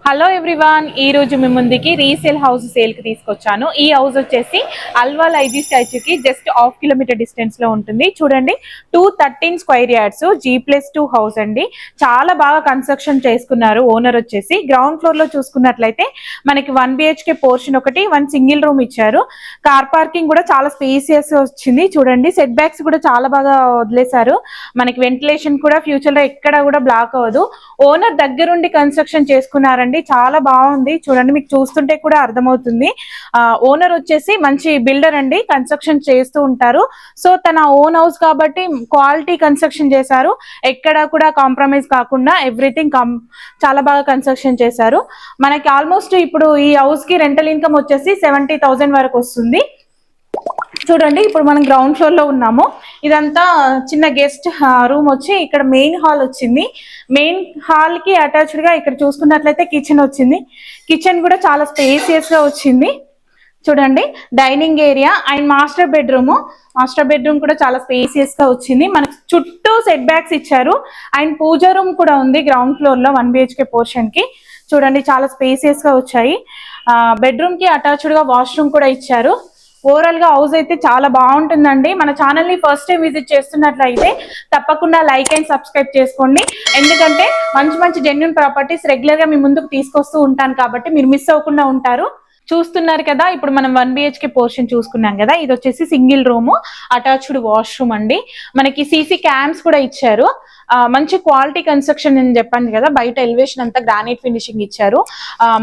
Hello everyone, ఈ రోజు మీ ముందుకి రీసేల్ హౌస్ సేల్ కి తీసుకొచ్చాను. ఈ హౌస్ వచ్చేసి అల్వాల్ ఐజీ స్టాచ్యూకి జస్ట్ హాఫ్ కిలోమీటర్ డిస్టెన్స్ లో ఉంటుంది. చూడండి, 213 స్క్వేర్ యార్డ్స్ G+2 హౌస్ అండి. చాలా బాగా కన్స్ట్రక్షన్ చేసుకున్నారు. ఓనర్ వచ్చేసి గ్రౌండ్ ఫ్లోర్ లో చూసుకున్నట్లయితే మనకి 1 BHK పోర్షన్ ఒకటి, 1 సింగిల్ రూమ్ ఇచ్చారు. కార్ పార్కింగ్ కూడా చాలా స్పేసియస్ వచ్చింది. చూడండి, సెట్ బ్యాక్స్ కూడా చాలా బాగా వదిలేశారు. మనకి వెంటిలేషన్ కూడా ఫ్యూచర్ లో ఎక్కడ కూడా బ్లాక్ అవ్వదు. ఓనర్ దగ్గరుండి కన్స్ట్రక్షన్ చేసుకున్నారండి. చాలా బాగుంది. చూడండి, మీకు చూస్తుంటే కూడా అర్థమవుతుంది. ఓనర్ వచ్చేసి మంచి బిల్డర్ అండి, కన్స్ట్రక్షన్ చేస్తూ ఉంటారు. సో తన ఓన్ హౌస్ కాబట్టి క్వాలిటీ కన్స్ట్రక్షన్ చేశారు. ఎక్కడ కూడా కాంప్రమైజ్ కాకుండా ఎవ్రీథింగ్ చాలా బాగా కన్స్ట్రక్షన్ చేశారు. మనకి ఆల్మోస్ట్ ఇప్పుడు ఈ హౌస్ కి రెంటల్ ఇన్కమ్ వచ్చేసి 70,000 వరకు వస్తుంది. చూడండి, ఇప్పుడు మనం గ్రౌండ్ ఫ్లోర్ లో ఉన్నాము. ఇదంతా చిన్న గెస్ట్ రూమ్ వచ్చి ఇక్కడ మెయిన్ హాల్ వచ్చింది. మెయిన్ హాల్ కి అటాచ్డ్ గా ఇక్కడ చూసుకున్నట్లయితే కిచెన్ వచ్చింది. కిచెన్ కూడా చాలా స్పేసియస్ గా వచ్చింది. చూడండి, dining area and master bedroom కూడా చాలా స్పేసియస్ గా వచ్చింది. మనకు చుట్టూ సెట్ బ్యాక్స్ ఇచ్చారు. అండ్ పూజా రూమ్ కూడా ఉంది గ్రౌండ్ ఫ్లోర్ లో 1 BHK పోర్షన్ కి. చూడండి, చాలా స్పేసియస్ గా వచ్చాయి. బెడ్రూమ్ కి అటాచ్డ్ గా వాష్రూమ్ కూడా ఇచ్చారు. ఓవరాల్ గా హౌస్ అయితే చాలా బాగుంటుందండి. మన ఛానల్ ని ఫస్ట్ టైం విజిట్ చేస్తున్నట్లయితే తప్పకుండా లైక్ అండ్ సబ్స్క్రైబ్ చేసుకోండి. ఎందుకంటే మంచి మంచి జెన్యూన్ ప్రాపర్టీస్ రెగ్యులర్ గా మీ ముందుకు తీసుకొస్తూ ఉంటాను కాబట్టి మీరు మిస్ అవ్వకుండా ఉంటారు. చూస్తున్నారు కదా, ఇప్పుడు మనం 1 BHK పోర్షన్ చూసుకున్నాం కదా. ఇది వచ్చేసి సింగిల్ రూమ్, అటాచ్డ్ వాష్రూమ్ అండి. మనకి CC క్యామ్స్ కూడా ఇచ్చారు. మంచి క్వాలిటీ కన్స్ట్రక్షన్ అని చెప్పాను కదా. బయట ఎలివేషన్ అంతా గ్రానైట్ ఫినిషింగ్ ఇచ్చారు.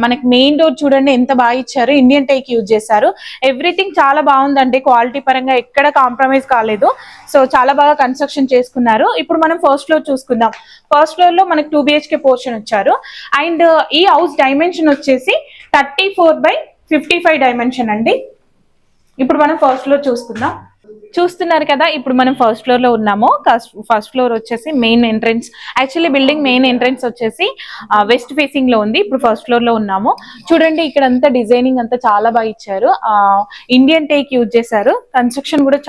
మనకి మెయిన్ డోర్ చూడండి ఎంత బాగా ఇచ్చారు. ఇండియన్ టేక్ యూజ్ చేశారు. ఎవ్రీథింగ్ చాలా బాగుందండి. క్వాలిటీ పరంగా ఎక్కడ కాంప్రమైజ్ కాలేదు. సో చాలా బాగా కన్స్ట్రక్షన్ చేసుకున్నారు. ఇప్పుడు మనం ఫస్ట్ ఫ్లోర్ చూసుకుందాం. ఫస్ట్ ఫ్లోర్ లో మనకి 2 BHK పోర్షన్ వచ్చారు. అండ్ ఈ హౌస్ డైమెన్షన్ వచ్చేసి 34/55 డైమెన్షన్ అండి. ఇప్పుడు మనం ఫస్ట్ ఫ్లోర్ చూసుకుందాం. చూస్తున్నారు కదా, ఇప్పుడు మనం ఫస్ట్ ఫ్లోర్ లో ఉన్నాము. ఫస్ట్ ఫ్లోర్ వచ్చేసి main entrance. Actually building main entrance వచ్చేసి వెస్ట్ ఫేసింగ్ లో ఉంది. ఇప్పుడు ఫస్ట్ ఫ్లోర్ లో ఉన్నాము. చూడండి, ఇక్కడ అంతా డిజైనింగ్ అంతా చాలా బాగా ఇచ్చారు. ఇండియన్ టేక్ యూజ్ చేశారు. కన్స్ట్రక్షన్ కూడా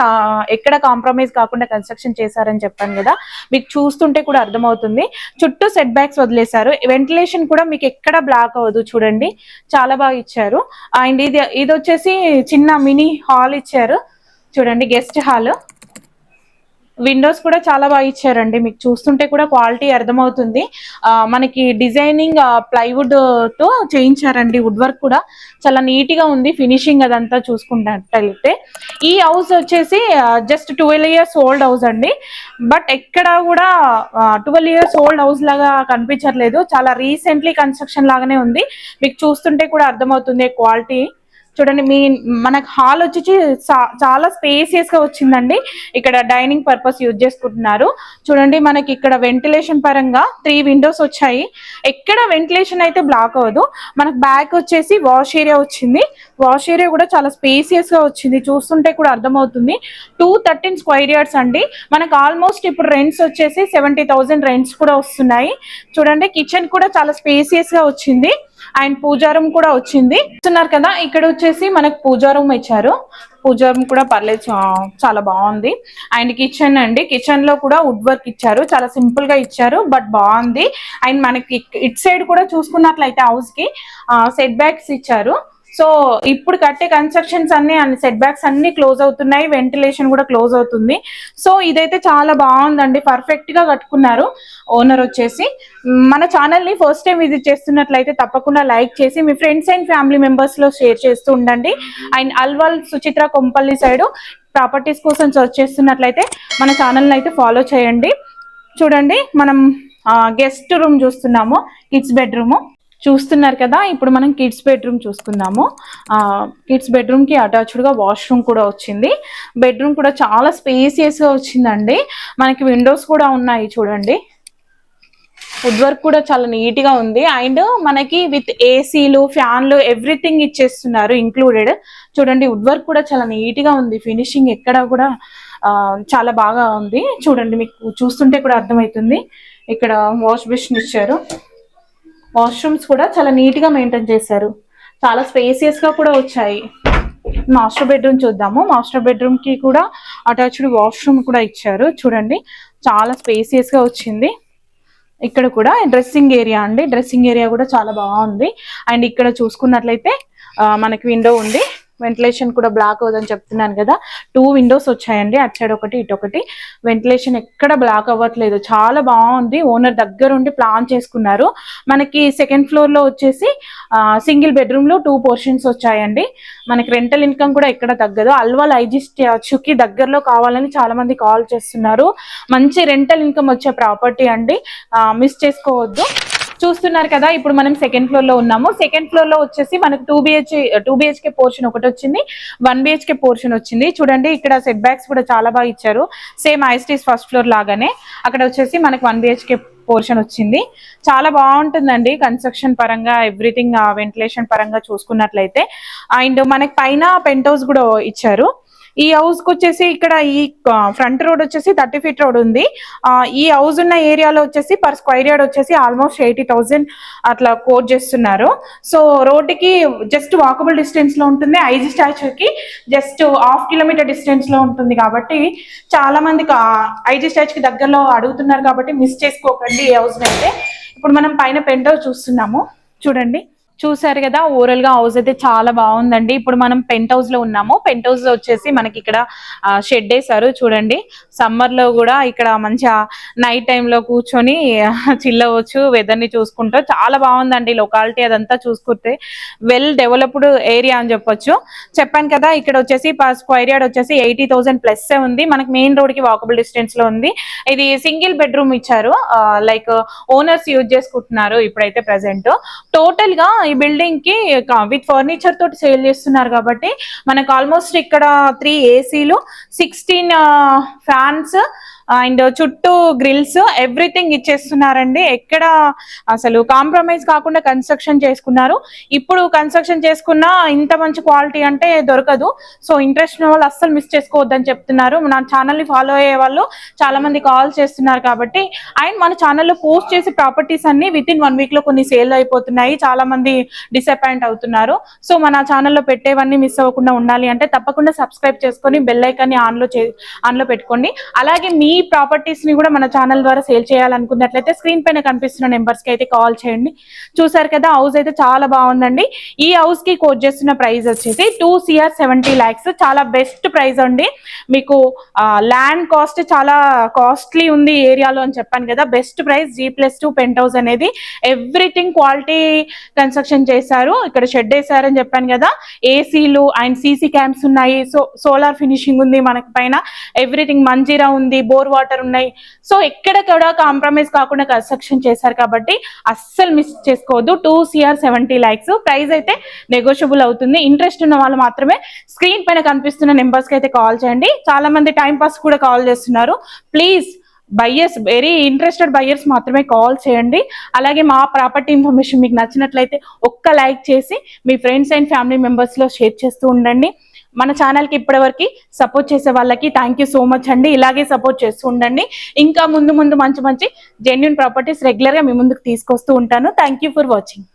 ఎక్కడ కాంప్రమైజ్ కాకుండా కన్స్ట్రక్షన్ చేశారని చెప్పాను కదా. మీకు చూస్తుంటే కూడా అర్థమవుతుంది. చుట్టూ సెట్ బ్యాక్స్ వదిలేశారు. వెంటిలేషన్ కూడా మీకు ఎక్కడ బ్లాక్ అవ్వదు. చూడండి, చాలా బాగా ఇచ్చారు. అండ్ ఇది వచ్చేసి చిన్న మినీ హాల్ ఇచ్చారు. చూడండి, గెస్ట్ హాల్. విండోస్ కూడా చాలా బాగా ఇచ్చారండి. మీకు చూస్తుంటే కూడా క్వాలిటీ అర్థమవుతుంది. మనకి డిజైనింగ్ ప్లైవుడ్ తో చేయించారండి. వుడ్ వర్క్ కూడా చాలా నీట్ గా ఉంది. ఫినిషింగ్ అదంతా చూసుకున్నట్లయితే ఈ హౌస్ వచ్చేసి జస్ట్ 12 years ఓల్డ్ హౌస్ అండి. బట్ ఎక్కడ కూడా 12 years ఓల్డ్ హౌస్ లాగా కనిపించట్లేదు. చాలా రీసెంట్లీ కన్స్ట్రక్షన్ లాగానే ఉంది. మీకు చూస్తుంటే కూడా అర్థమవుతుంది క్వాలిటీ. చూడండి, మనకు హాల్ వచ్చి చాలా స్పేసియస్ గా వచ్చిందండి. ఇక్కడ డైనింగ్ పర్పస్ యూజ్ చేసుకుంటున్నారు. చూడండి, మనకి ఇక్కడ వెంటిలేషన్ పరంగా 3 విండోస్ వచ్చాయి. ఎక్కడ వెంటిలేషన్ అయితే బ్లాక్ అవ్వదు. మనకు బ్యాక్ వచ్చేసి వాష్ ఏరియా వచ్చింది. వాష్ ఏరియా కూడా చాలా స్పేసియస్ గా వచ్చింది. చూస్తుంటే కూడా అర్థమవుతుంది. 213 స్క్వేర్ యార్డ్స్ అండి. మనకు ఆల్మోస్ట్ ఇప్పుడు రెంట్స్ వచ్చేసి 70,000 రెంట్స్ కూడా వస్తున్నాయి. చూడండి, కిచెన్ కూడా చాలా స్పేసియస్ గా వచ్చింది. అండ్ పూజా రూమ్ కూడా వచ్చింది. చూస్తున్నారు కదా, ఇక్కడ వచ్చేసి మనకు పూజా రూమ్ ఇచ్చారు. పూజా రూమ్ కూడా పర్లేదు, చాలా బాగుంది. అండ్ కిచెన్ అండి. కిచెన్ లో కూడా వుడ్ వర్క్ ఇచ్చారు. చాలా సింపుల్ గా ఇచ్చారు, బట్ బాగుంది. అండ్ మనకి ఇట్ సైడ్ కూడా చూసుకున్నట్లయితే హౌస్ కి సెట్ బ్యాక్స్ ఇచ్చారు. సో ఇప్పుడు కట్టే కన్స్ట్రక్షన్స్ అన్ని సెట్ బ్యాక్స్ అన్ని క్లోజ్ అవుతున్నాయి. వెంటిలేషన్ కూడా క్లోజ్ అవుతుంది. సో ఇదైతే చాలా బాగుందండి. పర్ఫెక్ట్ గా కట్టుకున్నారు ఓనర్ వచ్చేసి. మన ఛానల్ ని ఫస్ట్ టైం విజిట్ చేస్తున్నట్లయితే తప్పకుండా లైక్ చేసి మీ ఫ్రెండ్స్ అండ్ ఫ్యామిలీ మెంబర్స్ లో షేర్ చేస్తూ ఉండండి. And Alwal Suchitra Kompally side properties కోసం సర్చ్ చేస్తున్నట్లయితే మన ఛానల్ ని అయితే ఫాలో చేయండి. చూడండి, మనం గెస్ట్ రూమ్ చూస్తున్నాము. కిడ్స్ బెడ్రూమ్ చూస్తున్నారు కదా. ఇప్పుడు మనం కిడ్స్ బెడ్రూమ్ చూసుకుందాము. కిడ్స్ బెడ్రూమ్ కి అటాచ్డ్ గా వాష్రూమ్ కూడా వచ్చింది. బెడ్రూమ్ కూడా చాలా స్పేసియస్ గా వచ్చిందండి. మనకి విండోస్ కూడా ఉన్నాయి. చూడండి, వుడ్ వర్క్ కూడా చాలా నీట్ గా ఉంది. అండ్ మనకి విత్ ఏసీలు, ఫ్యాన్లు ఎవ్రీథింగ్ ఇచ్చేస్తున్నారు ఇంక్లూడెడ్. చూడండి, వుడ్ వర్క్ కూడా చాలా నీట్ గా ఉంది. ఫినిషింగ్ ఎక్కడ కూడా చాలా బాగా ఉంది. చూడండి, మీకు చూస్తుంటే కూడా అర్థమవుతుంది. ఇక్కడ వాష్ బేసిన్ ఇచ్చారు. వాష్రూమ్స్ కూడా చాలా నీట్ గా మెయింటైన్ చేశారు. చాలా స్పేసియస్ గా కూడా వచ్చాయి. మాస్టర్ బెడ్రూమ్ చూద్దాము. మాస్టర్ బెడ్రూమ్ కి కూడా అటాచ్డ్ వాష్రూమ్ కూడా ఇచ్చారు. చూడండి, చాలా స్పేసియస్ గా వచ్చింది. ఇక్కడ కూడా డ్రెస్సింగ్ ఏరియా అండి, డ్రెస్సింగ్ ఏరియా కూడా చాలా బాగుంది. అండ్ ఇక్కడ చూసుకున్నట్లయితే మనకి విండో ఉంది, వెంటిలేషన్ కూడా బ్లాక్ అవుదని చెప్తున్నాను కదా. 2 విండోస్ వచ్చాయండి, అటు సైడ్ ఒకటి ఇటు ఒకటి. వెంటిలేషన్ ఎక్కడ బ్లాక్ అవ్వట్లేదు, చాలా బాగుంది. ఓనర్ దగ్గర ఉండి ప్లాన్ చేసుకున్నారు. మనకి సెకండ్ ఫ్లోర్ లో వచ్చేసి సింగిల్ బెడ్రూమ్ లో 2 పోర్షన్స్ వచ్చాయండి. మనకి రెంటల్ ఇన్కమ్ కూడా ఎక్కడ తగ్గదు. అల్వాల్ ఐజీ స్టాచ్యూకి దగ్గరలో కావాలని చాలా మంది కాల్ చేస్తున్నారు. మంచి రెంటల్ ఇన్కమ్ వచ్చే ప్రాపర్టీ అండి, మిస్ చేసుకోవద్దు. చూస్తున్నారు కదా, ఇప్పుడు మనం సెకండ్ ఫ్లోర్ లో ఉన్నాము. సెకండ్ ఫ్లోర్ లో వచ్చేసి మనకు 2 బిహెచ్కే పోర్షన్ ఒకటి వచ్చింది, 1 బిహెచ్కే పోర్షన్ వచ్చింది. చూడండి ఇక్కడ సెట్ బ్యాక్స్ కూడా చాలా బాగా ఇచ్చారు, సేమ్ ఐస్టీస్ ఫస్ట్ ఫ్లోర్ లాగానే. అక్కడ వచ్చేసి మనకి 1 బిహెచ్కే పోర్షన్ వచ్చింది. చాలా బాగుంటుందండి కన్స్ట్రక్షన్ పరంగా, ఎవ్రీథింగ్ వెంటిలేషన్ పరంగా చూసుకున్నట్లయితే. అండ్ మనకి పైన పెంట్ హౌస్ కూడా ఇచ్చారు. ఈ హౌస్ కి వచ్చేసి ఇక్కడ ఈ ఫ్రంట్ రోడ్ వచ్చేసి 30 ఫీట్ రోడ్ ఉంది. ఈ హౌస్ ఉన్న ఏరియాలో వచ్చేసి పర్ స్క్వైర్ యార్డ్ వచ్చేసి ఆల్మోస్ట్ 80,000 అట్లా కోట్ చేస్తున్నారు. సో రోడ్డుకి జస్ట్ వాకబుల్ డిస్టెన్స్ లో ఉంటుంది, ఐజీ స్టాచ్యూకి జస్ట్ 1/2 కిలోమీటర్ డిస్టెన్స్ లో ఉంటుంది. కాబట్టి చాలా మంది ఐజీ స్టాచ్యూకి దగ్గరలో అడుగుతున్నారు, కాబట్టి మిస్ చేసుకోకండి ఈ హౌస్ అయితే. ఇప్పుడు మనం పైన పెంట్ హౌస్ చూస్తున్నాము, చూడండి. చూసారు కదా, ఓవరాల్ గా హౌస్ అయితే చాలా బాగుందండి. ఇప్పుడు మనం పెంట్ హౌస్ లో ఉన్నాము. పెంట్ హౌస్ వచ్చేసి మనకి ఇక్కడ షెడ్ వేసారు చూడండి. సమ్మర్ లో కూడా ఇక్కడ మంచిగా నైట్ టైంలో కూర్చొని చిల్ అవ్వచ్చు, వెదర్ ని చూసుకుంటూ. చాలా బాగుందండి లొకాలిటీ అదంతా చూసుకుంటే, వెల్ డెవలప్డ్ ఏరియా అని చెప్పొచ్చు. చెప్పాను కదా, ఇక్కడ వచ్చేసి పర్ స్క్వైర్ యార్డ్ వచ్చేసి 80,000 ప్లస్ ఉంది. మనకి మెయిన్ రోడ్ కి వాకబుల్ డిస్టెన్స్ లో ఉంది. ఇది సింగిల్ బెడ్రూమ్ ఇచ్చారు, లైక్ ఓనర్స్ యూజ్ చేసుకుంటున్నారు ఇప్పుడైతే ప్రెసెంట్. టోటల్ గా ఈ బిల్డింగ్ కి విత్ ఫర్నిచర్ తోటి సేల్ చేస్తున్నారు. కాబట్టి మనకు ఆల్మోస్ట్ ఇక్కడ 3 ఏసీలు, 16 ఫ్యాన్స్ అండ్ చుట్టూ గ్రిల్స్, ఎవ్రీథింగ్ ఇచ్చేస్తున్నారండి. ఎక్కడ అసలు కాంప్రమైజ్ కాకుండా కన్స్ట్రక్షన్ చేసుకున్నారు. ఇప్పుడు కన్స్ట్రక్షన్ చేసుకున్న ఇంత మంచి క్వాలిటీ అంటే దొరకదు. సో ఇంట్రెస్ట్ ఉన్న వాళ్ళు అస్సలు మిస్ చేసుకోవద్దని చెప్తున్నారు. నా ఛానల్ ని ఫాలో అయ్యే వాళ్ళు చాలా మంది కాల్ చేస్తున్నారు. కాబట్టి అండ్ మన ఛానల్లో పోస్ట్ చేసే ప్రాపర్టీస్ అన్ని విత్ ఇన్ 1 వీక్ లో కొన్ని సేల్ అయిపోతున్నాయి. చాలా మంది డిసప్పాయింట్ అవుతున్నారు. సో మన ఛానల్లో పెట్టేవన్నీ మిస్ అవ్వకుండా ఉండాలి అంటే తప్పకుండా సబ్స్క్రైబ్ చేసుకొని బెల్ ఐకాన్ ని ఆన్ లో పెట్టుకోండి. అలాగే మీ ప్రాపర్టీస్ ని కూడా మన ఛానల్ ద్వారా సేల్ చేయాలనుకున్నట్లయితే స్క్రీన్ పైన కనిపిస్తున్న నెంబర్స్ కి అయితే కాల్ చేయండి. చూసారు కదా, హౌస్ అయితే చాలా బాగుందండి. ఈ హౌస్ కి కోట్ చేస్తున్న ప్రైస్ వచ్చేసి 2,70 lakhs. చాలా బెస్ట్ ప్రైస్ అండి. మీకు ల్యాండ్ కాస్ట్ చాలా కాస్ట్లీ ఉంది ఏరియాలో అని చెప్పాను కదా. Best price, G+2 penthouse అనేది ఎవ్రీథింగ్ క్వాలిటీ కన్స్ట్రక్షన్ చేశారు. ఇక్కడ షెడ్ వేసారని చెప్పాను కదా, ఏసీలు అండ్ సీసీ క్యామ్స్ ఉన్నాయి. సోలార్ ఫినిషింగ్ ఉంది మనకి పైన, ఎవ్రీథింగ్ మంజీరా ఉంది, బోర్ వాటర్ ఉన్నాయి. సో ఎక్కడ కూడా కాంప్రమైజ్ కాకుండా కన్స్ట్రక్షన్ చేశారు. కాబట్టి అస్సలు మిస్ చేసుకోవద్దు. 2,70 lakhs. ప్రైస్ అయితే నెగోషియబుల్ అవుతుంది. ఇంట్రెస్ట్ ఉన్న వాళ్ళు మాత్రమే స్క్రీన్ పైన కనిపిస్తున్న నెంబర్స్ కి అయితే కాల్ చేయండి. చాలా మంది టైం పాస్ కూడా కాల్ చేస్తున్నారు. Please buyers, very interested buyers మాత్రమే కాల్ చేయండి. అలాగే మా ప్రాపర్టీ ఇన్ఫర్మేషన్ మీకు నచ్చినట్లయితే ఒక్క లైక్ చేసి మీ ఫ్రెండ్స్ అండ్ ఫ్యామిలీ మెంబర్స్ లో షేర్ చేస్తూ ఉండండి. మన ఛానల్కి ఇప్పటివరకు సపోర్ట్ చేసే వాళ్ళకి థ్యాంక్ యూ సో మచ్ అండి. ఇలాగే సపోర్ట్ చేస్తూ ఉండండి. ఇంకా ముందు మంచి జెన్యూన్ ప్రాపర్టీస్ రెగ్యులర్గా మీ ముందుకు తీసుకొస్తూ ఉంటాను. Thank you for watching.